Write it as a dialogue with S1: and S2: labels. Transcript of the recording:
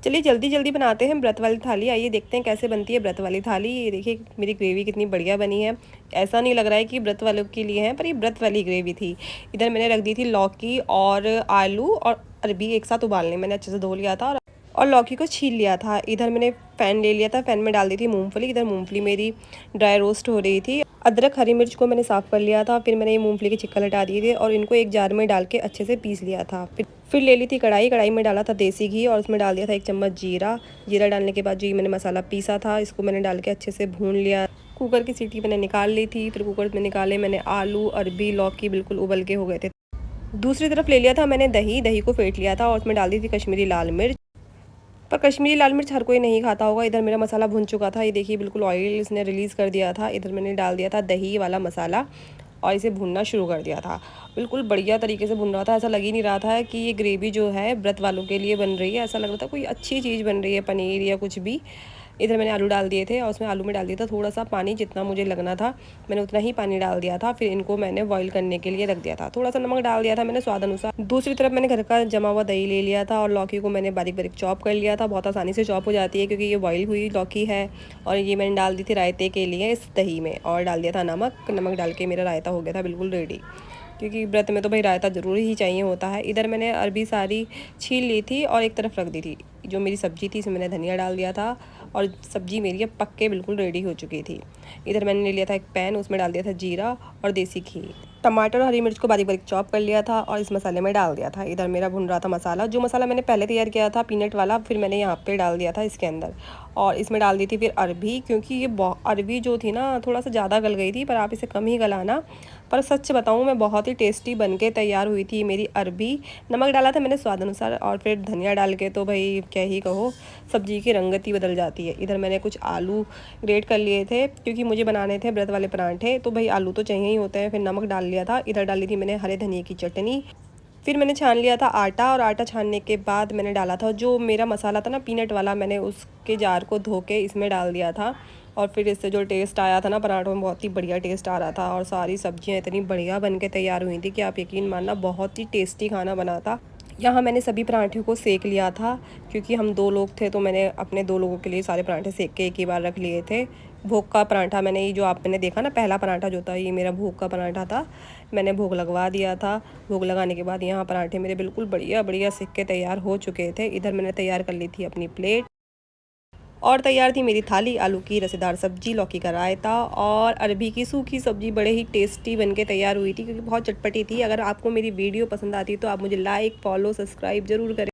S1: चलिए जल्दी जल्दी बनाते हैं व्रत वाली थाली। आइए देखते हैं कैसे बनती है व्रत वाली थाली। ये देखिए मेरी ग्रेवी कितनी बढ़िया बनी है। ऐसा नहीं लग रहा है कि व्रत वालों के लिए है, पर ये व्रत वाली ग्रेवी थी। इधर मैंने रख दी थी लौकी और आलू और अरबी एक साथ उबालने। मैंने अच्छे से धो लिया था और लौकी को छील लिया था। इधर मैंने पैन ले लिया था, पैन में डाल दी थी मूंगफली। इधर मूंगफली मेरी ड्राई रोस्ट हो रही थी। अदरक हरी मिर्च को मैंने साफ़ कर लिया था। फिर मैंने ये मूंगफली के छिक्कर हटा दिए थे और इनको एक जार में डाल के अच्छे से पीस लिया था। फिर ले ली थी कढ़ाई। कढ़ाई में डाला था देसी घी और उसमें डाल दिया था 1 चम्मच जीरा। जीरा डालने के बाद जो ये मैंने मसाला पीसा था इसको मैंने डाल के अच्छे से भून लिया। कुकर की सीटी मैंने निकाल ली थी। फिर कुकर में निकाले मैंने आलू, अरबी, लौकी बिल्कुल उबल के हो गए थे। दूसरी तरफ ले लिया था मैंने दही। दही को फेंट लिया था और उसमें डाल दी थी कश्मीरी लाल मिर्च। पर कश्मीरी लाल मिर्च हर कोई नहीं खाता होगा। इधर मेरा मसाला भुन चुका था। ये देखिए बिल्कुल ऑयल इसने रिलीज़ कर दिया था। इधर मैंने डाल दिया था दही वाला मसाला और इसे भुनना शुरू कर दिया था। बिल्कुल बढ़िया तरीके से भुन रहा था। ऐसा लग ही नहीं रहा था कि ये ग्रेवी जो है व्रत वालों के लिए बन रही है। ऐसा लग रहा था कोई अच्छी चीज़ बन रही है, पनीर या कुछ भी। इधर मैंने आलू डाल दिए थे और उसमें आलू में डाल दिया था थोड़ा सा पानी, जितना मुझे लगना था मैंने उतना ही पानी डाल दिया था। फिर इनको मैंने बॉईल करने के लिए रख दिया था। थोड़ा सा नमक डाल दिया था मैंने स्वाद अनुसार। दूसरी तरफ मैंने घर का जमा हुआ दही ले लिया था और लौकी को मैंने बारीक बारीक चॉप कर लिया था। बहुत आसानी से चॉप हो जाती है क्योंकि ये बॉईल हुई लौकी है। और ये मैंने डाल दी थी रायते के लिए इस दही में और डाल दिया था नमक। नमक डाल के मेरा रायता हो गया था बिल्कुल रेडी, क्योंकि व्रत में तो भाई रायता ज़रूर ही चाहिए होता है। इधर मैंने अरबी सारी छील ली थी और एक तरफ रख दी थी। जो मेरी सब्ज़ी थी इसमें मैंने धनिया डाल दिया था और सब्ज़ी मेरी अब पक के बिल्कुल रेडी हो चुकी थी। इधर मैंने ले लिया था एक पैन, उसमें डाल दिया था जीरा और देसी घी। टमाटर और हरी मिर्च को बारीक बारीक चॉप कर लिया था और इस मसाले में डाल दिया था। इधर मेरा भुन रहा था मसाला। जो मसाला मैंने पहले तैयार किया था पीनट वाला, फिर मैंने यहाँ पे डाल दिया था इसके अंदर। और इसमें डाल दी थी फिर अरबी, क्योंकि ये अरबी जो थी ना थोड़ा सा ज़्यादा गल गई थी, पर आप इसे कम ही गलाना। पर सच बताऊँ मैं बहुत ही टेस्टी बन के तैयार हुई थी मेरी अरबी। नमक डाला था मैंने स्वाद अनुसार और फिर धनिया डाल के तो भाई क्या ही कहो, सब्जी की रंगत ही बदल जाती है। इधर मैंने कुछ आलू ग्रेट कर लिए थे क्योंकि मुझे बनाने थे व्रत वाले परांठे, तो भाई आलू तो चाहिए ही होते हैं। फिर नमक डाल लिया था। इधर डाली थी मैंने हरे धनिए की चटनी। फिर मैंने छान लिया था आटा और आटा छानने के बाद मैंने डाला था जो मेरा मसाला था ना पीनट वाला, मैंने उसके जार को धो के इसमें डाल दिया था। और फिर इससे जो टेस्ट आया था ना पराठों में, बहुत ही बढ़िया टेस्ट आ रहा था। और सारी सब्जियां इतनी बढ़िया बन के तैयार हुई थी कि आप यकीन मानना बहुत ही टेस्टी खाना बना था। यहाँ मैंने सभी पराठे को सेक लिया था क्योंकि हम 2 लोग थे, तो मैंने अपने 2 लोगों के लिए सारे पराठे सेक के एक ही बार रख लिए थे। भोग का पराठा मैंने, ये जो आपने देखा ना पहला पराठा जो था, ये मेरा भोग का पराठा था। मैंने भोग लगवा दिया था। भोग लगाने के बाद यहाँ पराठे मेरे बिल्कुल बढ़िया बढ़िया सेक के तैयार हो चुके थे। इधर मैंने तैयार कर ली थी अपनी प्लेट और तैयार थी मेरी थाली। आलू की रसेदार सब्जी, लौकी का रायता और अरबी की सूखी सब्जी बड़े ही टेस्टी बनके तैयार हुई थी क्योंकि बहुत चटपटी थी। अगर आपको मेरी वीडियो पसंद आती है तो आप मुझे लाइक, फॉलो, सब्सक्राइब ज़रूर करें।